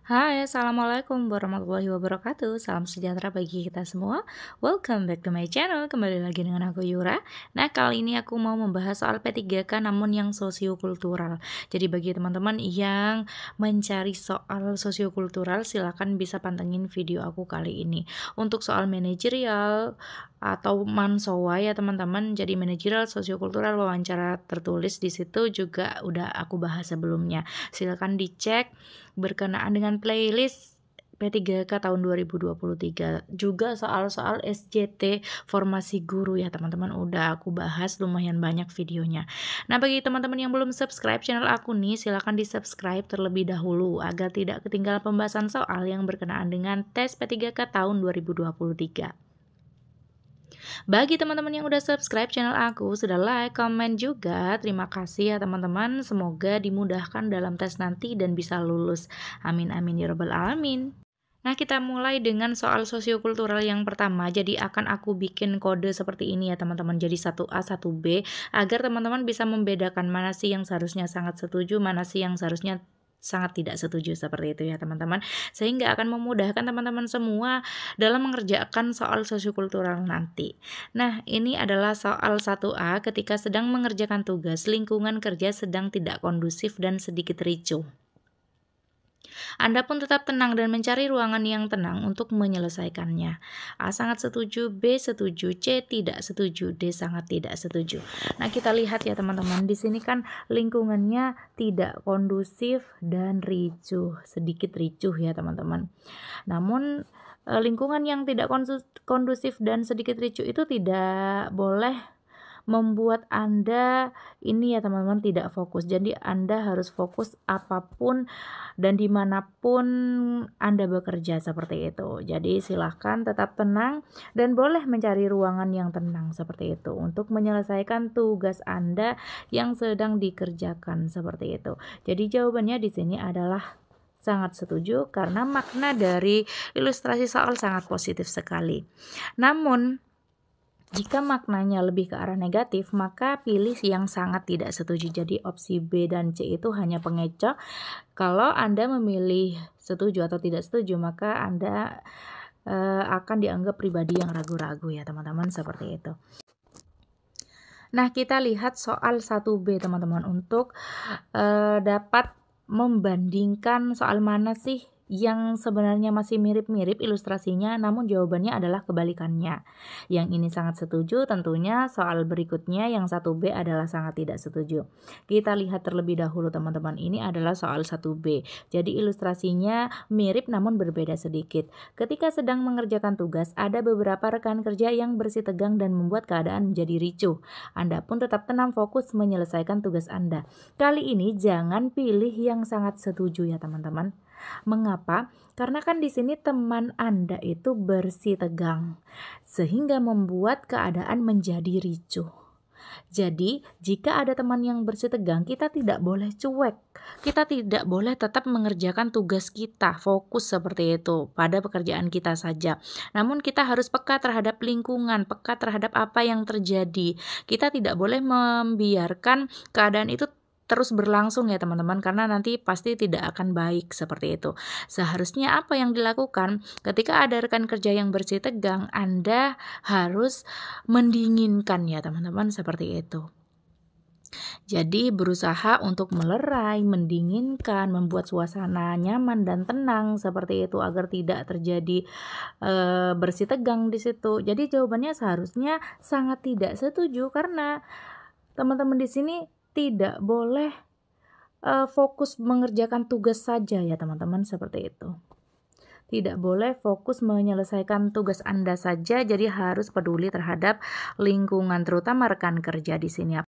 Hai, Assalamualaikum warahmatullahi wabarakatuh. Salam sejahtera bagi kita semua. Welcome back to my channel. Kembali lagi dengan aku Yura. Nah, kali ini aku mau membahas soal P3K namun yang sosiokultural. Jadi bagi teman-teman yang mencari soal sosiokultural, silakan bisa pantengin video aku kali ini. Untuk soal manajerial atau mansowa ya teman-teman. Jadi manajerial, sosiokultural, wawancara tertulis di situ juga udah aku bahas sebelumnya. Silakan dicek berkenaan dengan playlist P3K tahun 2023. Juga soal-soal SJT formasi guru ya teman-teman, udah aku bahas lumayan banyak videonya. Nah, bagi teman-teman yang belum subscribe channel aku nih, silahkan di subscribe terlebih dahulu agar tidak ketinggalan pembahasan soal yang berkenaan dengan tes P3K tahun 2023. Bagi teman-teman yang udah subscribe channel aku, sudah like, komen juga, terima kasih ya teman-teman. Semoga dimudahkan dalam tes nanti dan bisa lulus. Amin amin ya rabbal alamin. Nah, kita mulai dengan soal sosiokultural yang pertama. Jadi akan aku bikin kode seperti ini ya teman-teman. Jadi 1A, 1B agar teman-teman bisa membedakan mana sih yang seharusnya sangat setuju, mana sih yang seharusnya sangat tidak setuju, seperti itu ya teman-teman, sehingga akan memudahkan teman-teman semua dalam mengerjakan soal sosiokultural nanti. Nah, ini adalah soal 1A ketika sedang mengerjakan tugas, lingkungan kerja sedang tidak kondusif dan sedikit ricuh. Anda pun tetap tenang dan mencari ruangan yang tenang untuk menyelesaikannya. A sangat setuju, B setuju, C tidak setuju, D sangat tidak setuju. Nah, kita lihat ya teman-teman, di sini kan lingkungannya tidak kondusif dan ricuh, sedikit ricuh ya teman-teman. Namun lingkungan yang tidak kondusif dan sedikit ricuh itu tidak boleh membuat Anda ini ya teman-teman tidak fokus. Jadi Anda harus fokus apapun dan dimanapun Anda bekerja, seperti itu. Jadi silahkan tetap tenang dan boleh mencari ruangan yang tenang seperti itu untuk menyelesaikan tugas Anda yang sedang dikerjakan, seperti itu. Jadi jawabannya di sini adalah sangat setuju karena makna dari ilustrasi soal sangat positif sekali. Namun jika maknanya lebih ke arah negatif, maka pilih yang sangat tidak setuju. Jadi opsi B dan C itu hanya pengecoh. Kalau Anda memilih setuju atau tidak setuju, maka Anda akan dianggap pribadi yang ragu-ragu ya teman-teman, seperti itu. Nah, kita lihat soal 1B teman-teman untuk dapat membandingkan soal mana sih yang sebenarnya masih mirip-mirip ilustrasinya, namun jawabannya adalah kebalikannya. Yang ini sangat setuju, tentunya soal berikutnya yang 1B adalah sangat tidak setuju. Kita lihat terlebih dahulu teman-teman, ini adalah soal 1B. Jadi ilustrasinya mirip namun berbeda sedikit. Ketika sedang mengerjakan tugas, ada beberapa rekan kerja yang bersitegang dan membuat keadaan menjadi ricuh. Anda pun tetap tenang, fokus menyelesaikan tugas Anda. Kali ini jangan pilih yang sangat setuju ya teman-teman. Mengapa? Karena kan di sini teman Anda itu bersitegang sehingga membuat keadaan menjadi ricuh. Jadi, jika ada teman yang bersitegang, kita tidak boleh cuek. Kita tidak boleh tetap mengerjakan tugas kita, fokus seperti itu pada pekerjaan kita saja. Namun kita harus peka terhadap lingkungan, peka terhadap apa yang terjadi. Kita tidak boleh membiarkan keadaan itu terus berlangsung ya teman-teman, karena nanti pasti tidak akan baik, seperti itu. Seharusnya apa yang dilakukan ketika ada rekan kerja yang bersitegang, Anda harus mendinginkan ya teman-teman, seperti itu. Jadi berusaha untuk melerai, mendinginkan, membuat suasana nyaman dan tenang seperti itu agar tidak terjadi bersitegang di situ. Jadi jawabannya seharusnya sangat tidak setuju karena teman-teman di sini tidak boleh fokus mengerjakan tugas saja ya teman-teman, seperti itu. Tidak boleh fokus menyelesaikan tugas Anda saja, jadi harus peduli terhadap lingkungan, terutama rekan kerja di sini.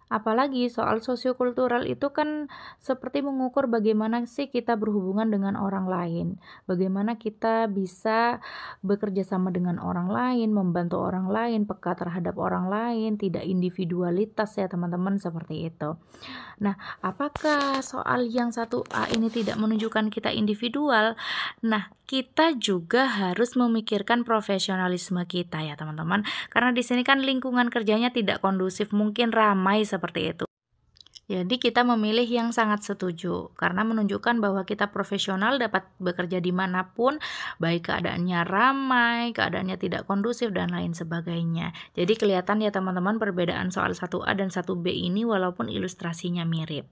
Apalagi soal sosiokultural itu kan seperti mengukur bagaimana sih kita berhubungan dengan orang lain, bagaimana kita bisa bekerja sama dengan orang lain, membantu orang lain, peka terhadap orang lain, tidak individualitas ya teman-teman, seperti itu. Nah, apakah soal yang 1A ini tidak menunjukkan kita individual? Nah, kita juga harus memikirkan profesionalisme kita ya teman-teman. Karena di sini kan lingkungan kerjanya tidak kondusif, mungkin ramai seperti itu. Jadi kita memilih yang sangat setuju, karena menunjukkan bahwa kita profesional dapat bekerja dimanapun, baik keadaannya ramai, keadaannya tidak kondusif, dan lain sebagainya. Jadi kelihatan ya teman-teman perbedaan soal 1A dan 1B ini walaupun ilustrasinya mirip.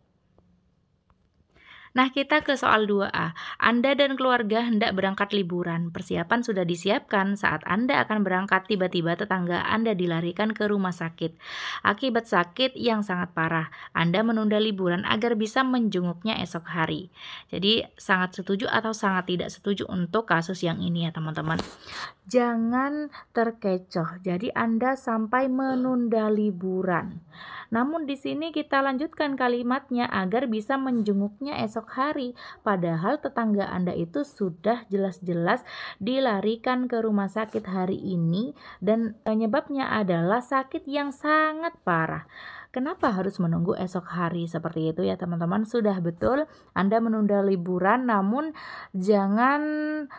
Nah, kita ke soal 2A. Anda dan keluarga hendak berangkat liburan. Persiapan sudah disiapkan. Saat Anda akan berangkat, tiba-tiba tetangga Anda dilarikan ke rumah sakit. Akibat sakit yang sangat parah, Anda menunda liburan agar bisa menjenguknya esok hari. Jadi, sangat setuju atau sangat tidak setuju untuk kasus yang ini ya teman-teman. Jangan terkecoh. Jadi Anda sampai menunda liburan. Namun di sini kita lanjutkan kalimatnya agar bisa menjenguknya esok hari. Padahal tetangga Anda itu sudah jelas-jelas dilarikan ke rumah sakit hari ini dan penyebabnya adalah sakit yang sangat parah. Kenapa harus menunggu esok hari seperti itu ya teman-teman? Sudah betul Anda menunda liburan, namun jangan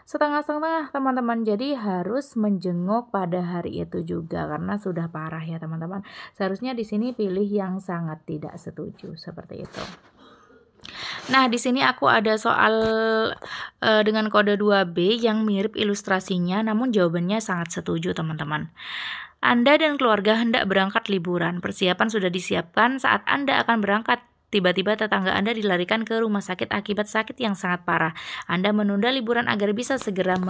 setengah-setengah teman-teman. Jadi harus menjenguk pada hari itu juga karena sudah parah ya teman-teman. Seharusnya di sini pilih yang sangat tidak setuju seperti itu. Nah, di sini aku ada soal dengan kode 2B yang mirip ilustrasinya, namun jawabannya sangat setuju teman-teman. Anda dan keluarga hendak berangkat liburan. Persiapan sudah disiapkan. Saat Anda akan berangkat, tiba-tiba tetangga Anda dilarikan ke rumah sakit akibat sakit yang sangat parah. Anda menunda liburan agar bisa segera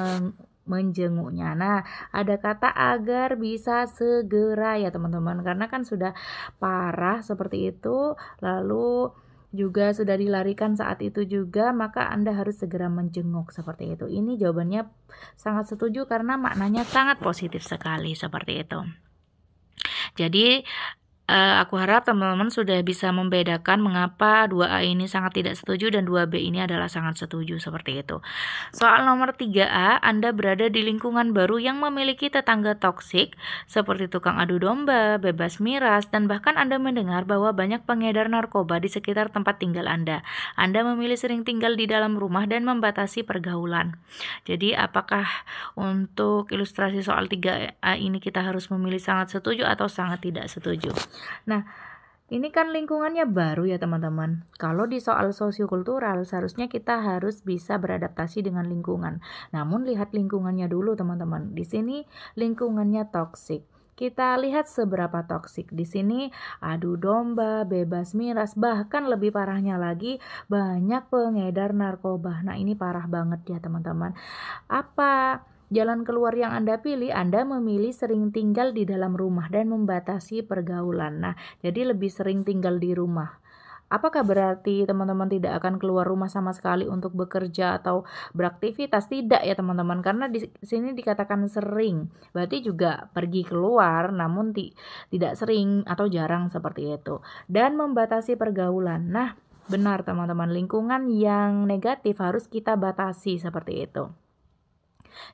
menjenguknya. Nah, ada kata agar bisa segera ya teman-teman, karena kan sudah parah seperti itu, lalu juga sudah dilarikan saat itu juga, maka Anda harus segera menjenguk seperti itu. Ini jawabannya sangat setuju karena maknanya sangat positif sekali seperti itu. Jadi aku harap teman-teman sudah bisa membedakan mengapa 2A ini sangat tidak setuju dan 2B ini adalah sangat setuju seperti itu. Soal nomor 3A, Anda berada di lingkungan baru yang memiliki tetangga toksik seperti tukang adu domba, bebas miras, dan bahkan Anda mendengar bahwa banyak pengedar narkoba di sekitar tempat tinggal Anda. Anda memilih sering tinggal di dalam rumah dan membatasi pergaulan. Jadi apakah untuk ilustrasi soal 3A ini kita harus memilih sangat setuju atau sangat tidak setuju? Nah, ini kan lingkungannya baru ya teman-teman. Kalau di soal sosiokultural seharusnya kita harus bisa beradaptasi dengan lingkungan. Namun lihat lingkungannya dulu teman-teman. Di sini lingkungannya toksik. Kita lihat seberapa toksik. Di sini adu domba, bebas miras, bahkan lebih parahnya lagi banyak pengedar narkoba. Nah, ini parah banget ya teman-teman. Apa jalan keluar yang Anda pilih? Anda memilih sering tinggal di dalam rumah dan membatasi pergaulan. Nah, jadi lebih sering tinggal di rumah. Apakah berarti teman-teman tidak akan keluar rumah sama sekali untuk bekerja atau beraktivitas? Tidak ya teman-teman, karena di sini dikatakan sering. Berarti juga pergi keluar namun tidak sering atau jarang seperti itu. Dan membatasi pergaulan. Nah, benar teman-teman, lingkungan yang negatif harus kita batasi seperti itu.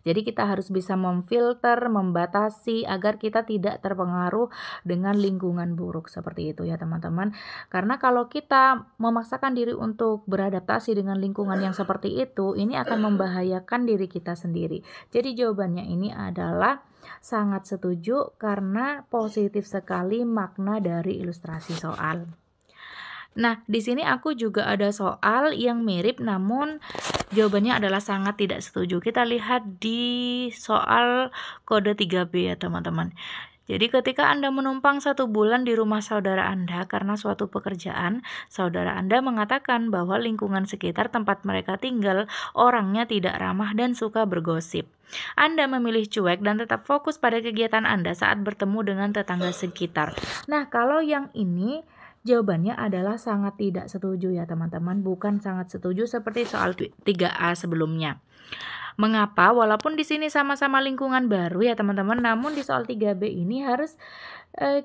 Jadi kita harus bisa memfilter, membatasi agar kita tidak terpengaruh dengan lingkungan buruk seperti itu ya teman-teman. Karena kalau kita memaksakan diri untuk beradaptasi dengan lingkungan yang seperti itu, ini akan membahayakan diri kita sendiri. Jadi jawabannya ini adalah sangat setuju karena positif sekali makna dari ilustrasi soal. Nah, di sini aku juga ada soal yang mirip namun jawabannya adalah sangat tidak setuju. Kita lihat di soal kode 3B ya teman-teman. Jadi ketika Anda menumpang 1 bulan di rumah saudara Anda karena suatu pekerjaan, saudara Anda mengatakan bahwa lingkungan sekitar tempat mereka tinggal orangnya tidak ramah dan suka bergosip. Anda memilih cuek dan tetap fokus pada kegiatan Anda saat bertemu dengan tetangga sekitar. Nah, kalau yang ini jawabannya adalah sangat tidak setuju ya teman-teman, bukan sangat setuju seperti soal 3A sebelumnya. Mengapa? Walaupun di sini sama-sama lingkungan baru ya teman-teman, namun di soal 3B ini harus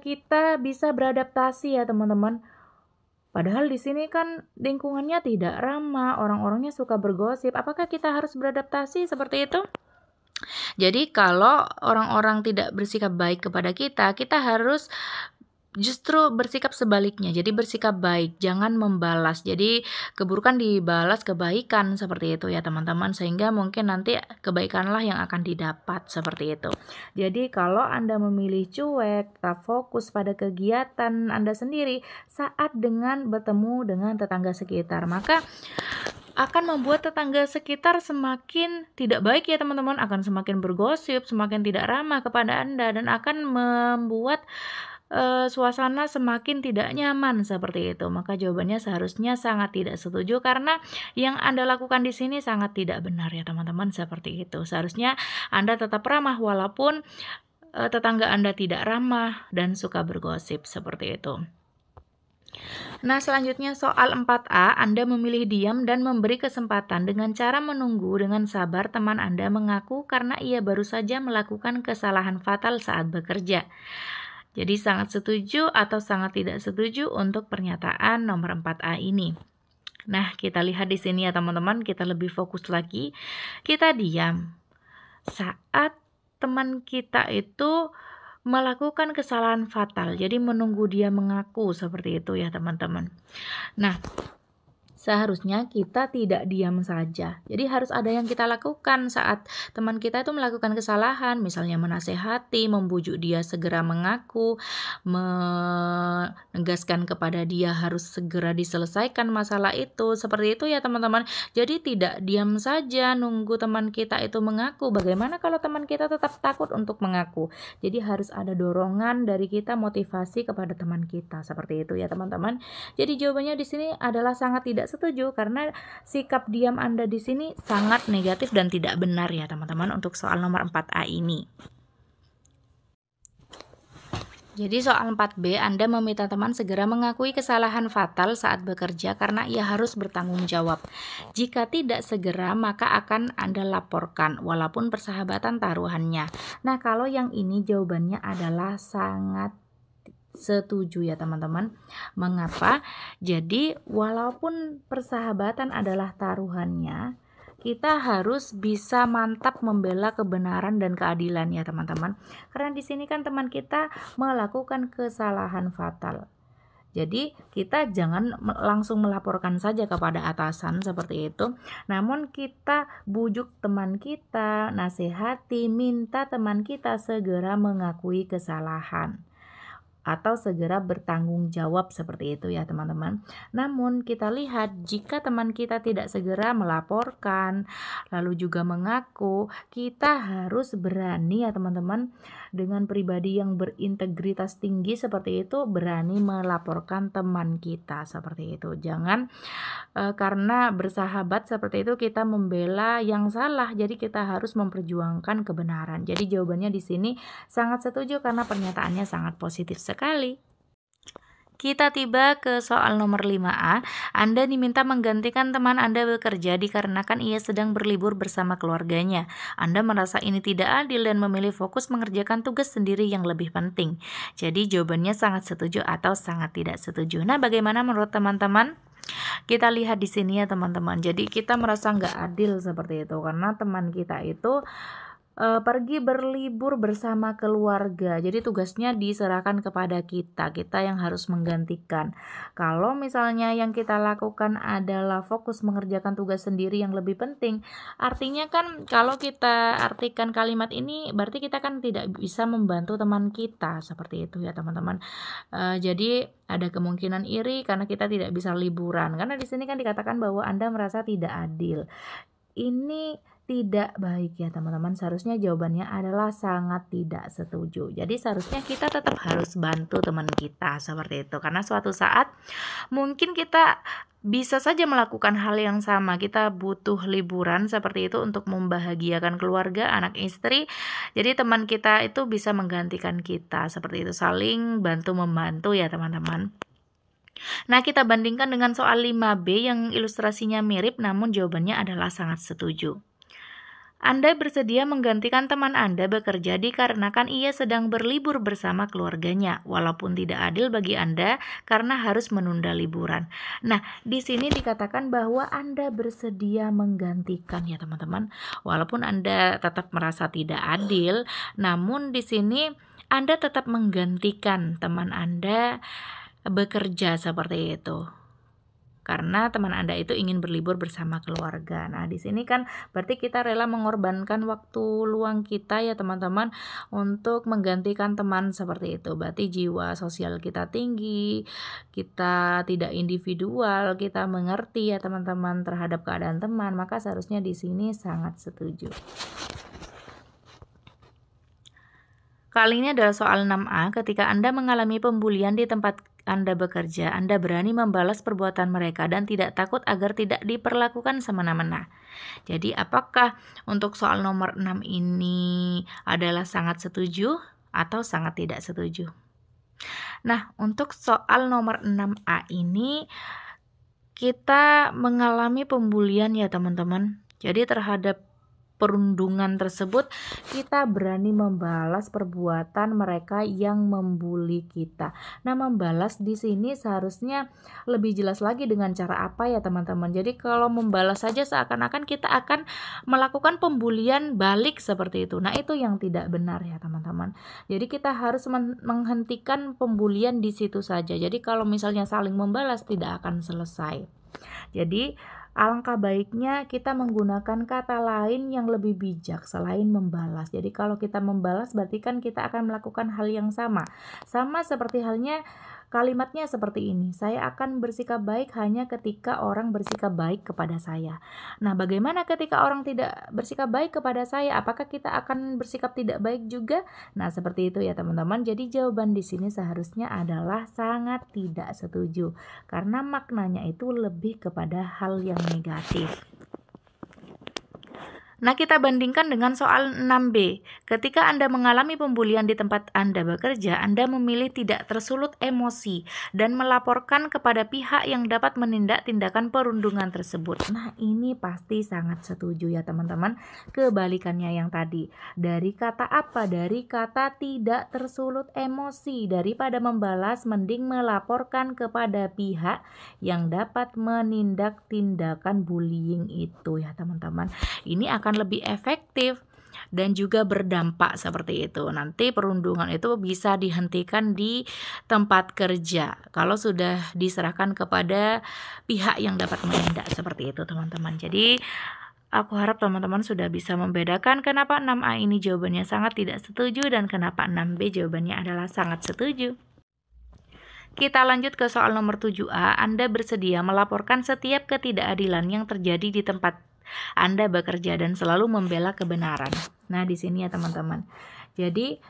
kita bisa beradaptasi ya teman-teman. Padahal di sini kan lingkungannya tidak ramah, orang-orangnya suka bergosip. Apakah kita harus beradaptasi seperti itu? Jadi kalau orang-orang tidak bersikap baik kepada kita, kita harus justru bersikap sebaliknya, jadi bersikap baik, jangan membalas. Jadi keburukan dibalas kebaikan seperti itu ya teman-teman, sehingga mungkin nanti kebaikanlah yang akan didapat seperti itu. Jadi kalau Anda memilih cuek, tetap fokus pada kegiatan Anda sendiri saat dengan bertemu dengan tetangga sekitar, maka akan membuat tetangga sekitar semakin tidak baik ya teman-teman, akan semakin bergosip, semakin tidak ramah kepada Anda, dan akan membuat suasana semakin tidak nyaman seperti itu. Maka jawabannya seharusnya sangat tidak setuju, karena yang Anda lakukan di sini sangat tidak benar ya teman-teman, seperti itu. Seharusnya Anda tetap ramah walaupun tetangga Anda tidak ramah dan suka bergosip seperti itu. Nah, selanjutnya soal 4A, Anda memilih diam dan memberi kesempatan dengan cara menunggu dengan sabar teman Anda mengaku karena ia baru saja melakukan kesalahan fatal saat bekerja. Jadi sangat setuju atau sangat tidak setuju untuk pernyataan nomor 4A ini. Nah, kita lihat di sini ya teman-teman, kita lebih fokus lagi. Kita diam saat teman kita itu melakukan kesalahan fatal. Jadi menunggu dia mengaku seperti itu ya teman-teman. Nah, seharusnya kita tidak diam saja. Jadi harus ada yang kita lakukan saat teman kita itu melakukan kesalahan, misalnya menasehati, membujuk dia segera mengaku, menegaskan kepada dia harus segera diselesaikan masalah itu. Seperti itu ya teman-teman. Jadi tidak diam saja nunggu teman kita itu mengaku. Bagaimana kalau teman kita tetap takut untuk mengaku? Jadi harus ada dorongan dari kita, motivasi kepada teman kita. Seperti itu ya teman-teman. Jadi jawabannya di sini adalah sangat tidak setuju, karena sikap diam Anda di sini sangat negatif dan tidak benar ya teman-teman untuk soal nomor 4A ini. Jadi soal 4B, Anda meminta teman segera mengakui kesalahan fatal saat bekerja karena ia harus bertanggung jawab. Jika tidak segera, maka akan Anda laporkan walaupun persahabatan taruhannya. Nah, kalau yang ini jawabannya adalah sangat setuju ya teman-teman. Mengapa? Jadi walaupun persahabatan adalah taruhannya, kita harus bisa mantap membela kebenaran dan keadilan ya teman-teman. Karena di sini kan teman kita melakukan kesalahan fatal. Jadi kita jangan langsung melaporkan saja kepada atasan seperti itu. Namun kita bujuk teman kita, nasihati, minta teman kita segera mengakui kesalahan atau segera bertanggung jawab seperti itu ya teman-teman. Namun kita lihat jika teman kita tidak segera melaporkan lalu juga mengaku, kita harus berani ya teman-teman, dengan pribadi yang berintegritas tinggi seperti itu, berani melaporkan teman kita seperti itu. Jangan karena bersahabat seperti itu kita membela yang salah, jadi kita harus memperjuangkan kebenaran. Jadi jawabannya di sini sangat setuju karena pernyataannya sangat positif sekali. Kita tiba ke soal nomor 5A. Anda diminta menggantikan teman Anda bekerja dikarenakan ia sedang berlibur bersama keluarganya. Anda merasa ini tidak adil dan memilih fokus mengerjakan tugas sendiri yang lebih penting. Jadi jawabannya sangat setuju atau sangat tidak setuju. Nah, bagaimana menurut teman-teman? Kita lihat di sini ya teman-teman. Jadi kita merasa nggak adil seperti itu karena teman kita itu pergi berlibur bersama keluarga. Jadi tugasnya diserahkan kepada kita yang harus menggantikan. Kalau misalnya yang kita lakukan adalah fokus mengerjakan tugas sendiri yang lebih penting, artinya kan kalau kita artikan kalimat ini berarti kita kan tidak bisa membantu teman kita seperti itu ya teman-teman. Jadi ada kemungkinan iri karena kita tidak bisa liburan. Karena di sini kan dikatakan bahwa Anda merasa tidak adil. Ini tidak baik ya teman-teman. Seharusnya jawabannya adalah sangat tidak setuju. Jadi seharusnya kita tetap harus bantu teman kita seperti itu. Karena suatu saat mungkin kita bisa saja melakukan hal yang sama. Kita butuh liburan seperti itu untuk membahagiakan keluarga, anak istri. Jadi teman kita itu bisa menggantikan kita seperti itu. Saling bantu-membantu ya teman-teman. Nah, kita bandingkan dengan soal 5B yang ilustrasinya mirip namun jawabannya adalah sangat setuju. Anda bersedia menggantikan teman Anda bekerja dikarenakan ia sedang berlibur bersama keluarganya, walaupun tidak adil bagi Anda karena harus menunda liburan. Nah, di sini dikatakan bahwa Anda bersedia menggantikan ya teman-teman. Walaupun Anda tetap merasa tidak adil, namun di sini Anda tetap menggantikan teman Anda bekerja seperti itu. Karena teman Anda itu ingin berlibur bersama keluarga. Nah, di sini kan berarti kita rela mengorbankan waktu luang kita ya teman-teman untuk menggantikan teman seperti itu. Berarti jiwa sosial kita tinggi, kita tidak individual, kita mengerti ya teman-teman terhadap keadaan teman, maka seharusnya di sini sangat setuju. Kali ini adalah soal 6A, ketika Anda mengalami pembulian di tempat Anda bekerja, Anda berani membalas perbuatan mereka dan tidak takut agar tidak diperlakukan semena-mena. Jadi apakah untuk soal nomor 6 ini adalah sangat setuju atau sangat tidak setuju? Nah, untuk soal nomor 6A ini kita mengalami pembulian ya teman-teman. Jadi terhadap perundungan tersebut kita berani membalas perbuatan mereka yang membuli kita. Nah, membalas di sini seharusnya lebih jelas lagi dengan cara apa ya teman-teman. Jadi kalau membalas saja seakan-akan kita akan melakukan pembulian balik seperti itu. Nah, itu yang tidak benar ya teman-teman. Jadi kita harus menghentikan pembulian di situ saja. Jadi kalau misalnya saling membalas tidak akan selesai. Jadi alangkah baiknya kita menggunakan kata lain yang lebih bijak selain membalas. Jadi kalau kita membalas berarti kan kita akan melakukan hal yang sama. Sama seperti halnya kalimatnya seperti ini. Saya akan bersikap baik hanya ketika orang bersikap baik kepada saya. Nah, bagaimana ketika orang tidak bersikap baik kepada saya? Apakah kita akan bersikap tidak baik juga? Nah, seperti itu ya teman-teman. Jadi jawaban di sini seharusnya adalah sangat tidak setuju. Karena maknanya itu lebih kepada hal yang negatif. Nah, kita bandingkan dengan soal 6B. Ketika Anda mengalami pembulian di tempat Anda bekerja, Anda memilih tidak tersulut emosi dan melaporkan kepada pihak yang dapat menindak tindakan perundungan tersebut. Nah, ini pasti sangat setuju ya teman-teman. Kebalikannya yang tadi. Dari kata apa? Dari kata tidak tersulut emosi. Daripada membalas, mending melaporkan kepada pihak yang dapat menindak tindakan bullying itu ya teman-teman. Ini akan lebih efektif dan juga berdampak seperti itu. Nanti perundungan itu bisa dihentikan di tempat kerja kalau sudah diserahkan kepada pihak yang dapat menindak seperti itu teman-teman. Jadi aku harap teman-teman sudah bisa membedakan kenapa 6A ini jawabannya sangat tidak setuju dan kenapa 6B jawabannya adalah sangat setuju. Kita lanjut ke soal nomor 7A. Anda bersedia melaporkan setiap ketidakadilan yang terjadi di tempat Anda bekerja dan selalu membela kebenaran. Nah, di sini ya teman-teman. Jadi,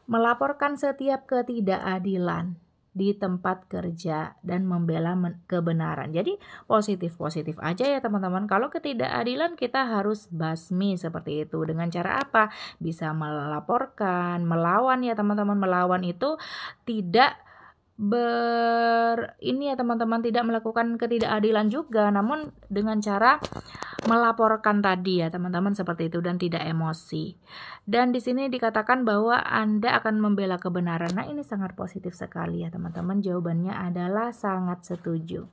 melaporkan setiap ketidakadilan di tempat kerja dan membela kebenaran. Jadi, positif-positif aja ya teman-teman. Kalau ketidakadilan kita harus basmi seperti itu. Dengan cara apa? Bisa melaporkan, melawan ya teman-teman. Melawan itu tidak ini ya teman-teman, tidak melakukan ketidakadilan juga, namun dengan cara melaporkan tadi ya teman-teman seperti itu dan tidak emosi. Dan di sini dikatakan bahwa Anda akan membela kebenaran. Nah, ini sangat positif sekali ya teman-teman. Jawabannya adalah sangat setuju.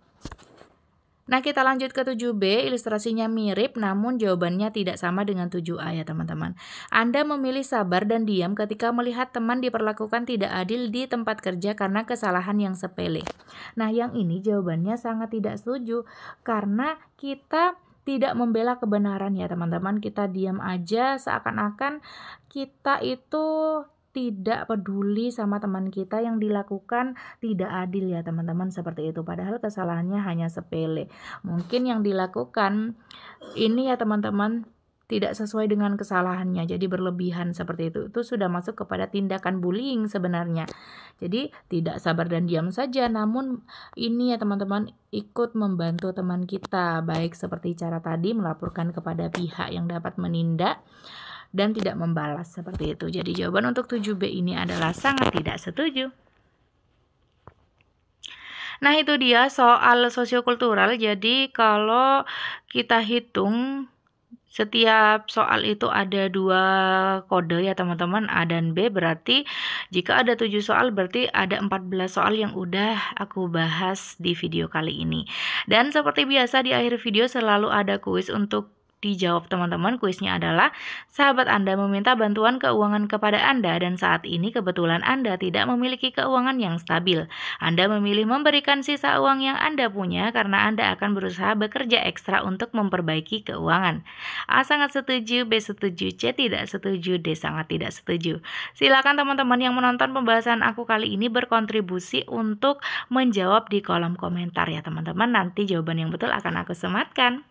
Nah, kita lanjut ke 7B, ilustrasinya mirip namun jawabannya tidak sama dengan 7A ya teman-teman. Anda memilih sabar dan diam ketika melihat teman diperlakukan tidak adil di tempat kerja karena kesalahan yang sepele. Nah, yang ini jawabannya sangat tidak setuju karena kita tidak membela kebenaran ya teman-teman. Kita diam aja seakan-akan kita itu tidak peduli sama teman kita yang dilakukan tidak adil ya teman-teman seperti itu. Padahal kesalahannya hanya sepele. Mungkin yang dilakukan ini ya teman-teman tidak sesuai dengan kesalahannya. Jadi berlebihan seperti itu. Itu sudah masuk kepada tindakan bullying sebenarnya. Jadi tidak sabar dan diam saja. Namun ini ya teman-teman ikut membantu teman kita. Baik seperti cara tadi melaporkan kepada pihak yang dapat menindak dan tidak membalas seperti itu. Jadi jawaban untuk 7B ini adalah sangat tidak setuju. Nah, itu dia soal sosiokultural. Jadi kalau kita hitung setiap soal itu ada 2 kode ya teman-teman, A dan B. Berarti jika ada 7 soal berarti ada 14 soal yang udah aku bahas di video kali ini. Dan seperti biasa di akhir video selalu ada kuis untuk dijawab teman-teman. Kuisnya adalah, sahabat Anda meminta bantuan keuangan kepada Anda dan saat ini kebetulan Anda tidak memiliki keuangan yang stabil. Anda memilih memberikan sisa uang yang Anda punya karena Anda akan berusaha bekerja ekstra untuk memperbaiki keuangan. A sangat setuju, B setuju, C tidak setuju, D sangat tidak setuju. Silakan teman-teman yang menonton pembahasan aku kali ini berkontribusi untuk menjawab di kolom komentar ya teman-teman. Nanti jawaban yang betul akan aku sematkan.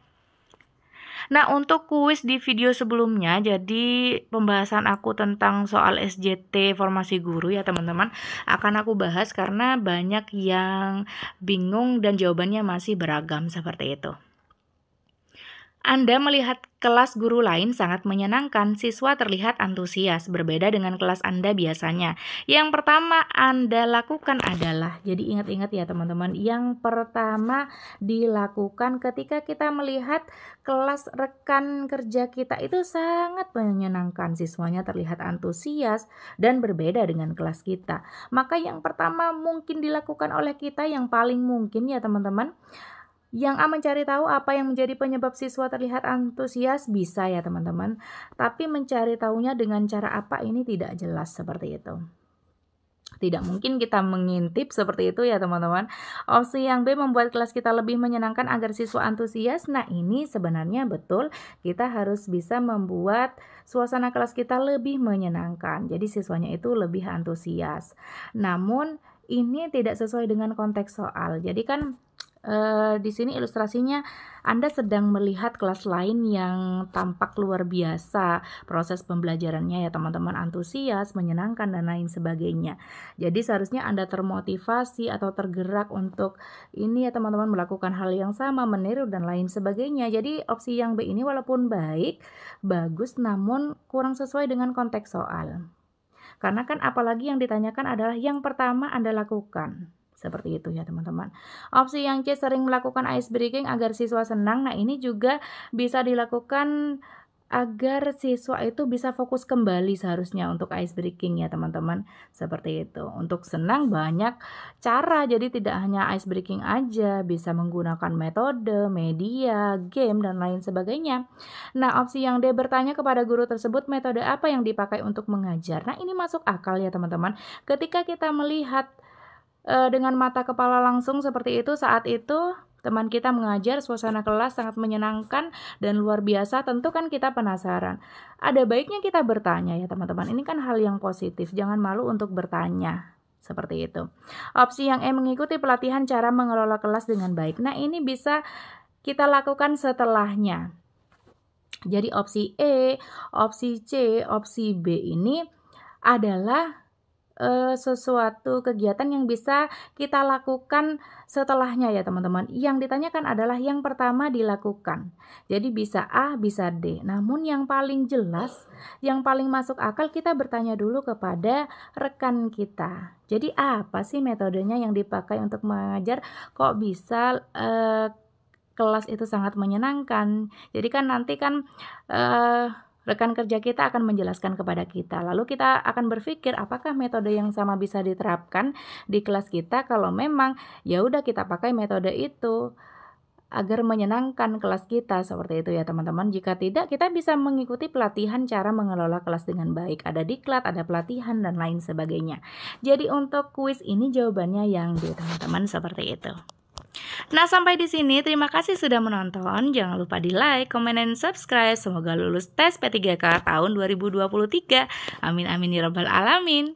Nah, untuk kuis di video sebelumnya, jadi pembahasan aku tentang soal SJT formasi guru ya teman-teman, akan aku bahas karena banyak yang bingung dan jawabannya masih beragam seperti itu. Anda melihat kelas guru lain sangat menyenangkan, siswa terlihat antusias, berbeda dengan kelas Anda biasanya. Yang pertama Anda lakukan adalah, jadi ingat-ingat ya teman-teman, yang pertama dilakukan ketika kita melihat kelas rekan kerja kita itu sangat menyenangkan, siswanya terlihat antusias dan berbeda dengan kelas kita. Maka yang pertama mungkin dilakukan oleh kita, yang paling mungkin ya teman-teman, yang A mencari tahu apa yang menjadi penyebab siswa terlihat antusias bisa ya teman-teman. Tapi mencari tahunya dengan cara apa ini tidak jelas seperti itu. Tidak mungkin kita mengintip seperti itu ya teman-teman. Opsi yang B membuat kelas kita lebih menyenangkan agar siswa antusias. Nah ini sebenarnya betul, kita harus bisa membuat suasana kelas kita lebih menyenangkan. Jadi siswanya itu lebih antusias. Namun ini tidak sesuai dengan konteks soal. Jadi kan di sini ilustrasinya Anda sedang melihat kelas lain yang tampak luar biasa proses pembelajarannya ya teman-teman, antusias, menyenangkan dan lain sebagainya. Jadi seharusnya Anda termotivasi atau tergerak untuk ini ya teman-teman, melakukan hal yang sama, meniru dan lain sebagainya. Jadi opsi yang B ini walaupun baik, bagus, namun kurang sesuai dengan konteks soal. Karena kan apalagi yang ditanyakan adalah yang pertama Anda lakukan. Seperti itu ya teman-teman. Opsi yang C, sering melakukan ice breaking agar siswa senang. Nah ini juga bisa dilakukan agar siswa itu bisa fokus kembali seharusnya untuk ice breaking ya teman-teman. Seperti itu. Untuk senang banyak cara, jadi tidak hanya ice breaking aja, bisa menggunakan metode, media, game dan lain sebagainya. Nah opsi yang D, bertanya kepada guru tersebut metode apa yang dipakai untuk mengajar. Nah ini masuk akal ya teman-teman. Ketika kita melihat dengan mata kepala langsung seperti itu, saat itu teman kita mengajar, suasana kelas sangat menyenangkan dan luar biasa, tentu kan kita penasaran. Ada baiknya kita bertanya ya teman-teman, ini kan hal yang positif, jangan malu untuk bertanya. Seperti itu. Opsi yang E, mengikuti pelatihan cara mengelola kelas dengan baik. Nah ini bisa kita lakukan setelahnya. Jadi opsi E, opsi C, opsi B ini adalah sesuatu kegiatan yang bisa kita lakukan setelahnya ya teman-teman. Yang ditanyakan adalah yang pertama dilakukan. Jadi bisa A, bisa D. Namun yang paling jelas, yang paling masuk akal, kita bertanya dulu kepada rekan kita. Jadi apa sih metodenya yang dipakai untuk mengajar? Kok bisa kelas itu sangat menyenangkan? Jadi kan nanti kan rekan kerja kita akan menjelaskan kepada kita. Lalu kita akan berpikir apakah metode yang sama bisa diterapkan di kelas kita. Kalau memang ya udah kita pakai metode itu agar menyenangkan kelas kita, seperti itu ya teman-teman. Jika tidak, kita bisa mengikuti pelatihan cara mengelola kelas dengan baik. Ada diklat, ada pelatihan dan lain sebagainya. Jadi untuk kuis ini jawabannya yang D teman-teman, seperti itu. Nah sampai di sini, terima kasih sudah menonton. Jangan lupa di like, komen, dan subscribe. Semoga lulus tes P3K tahun 2023. Amin amin ya rabbal alamin.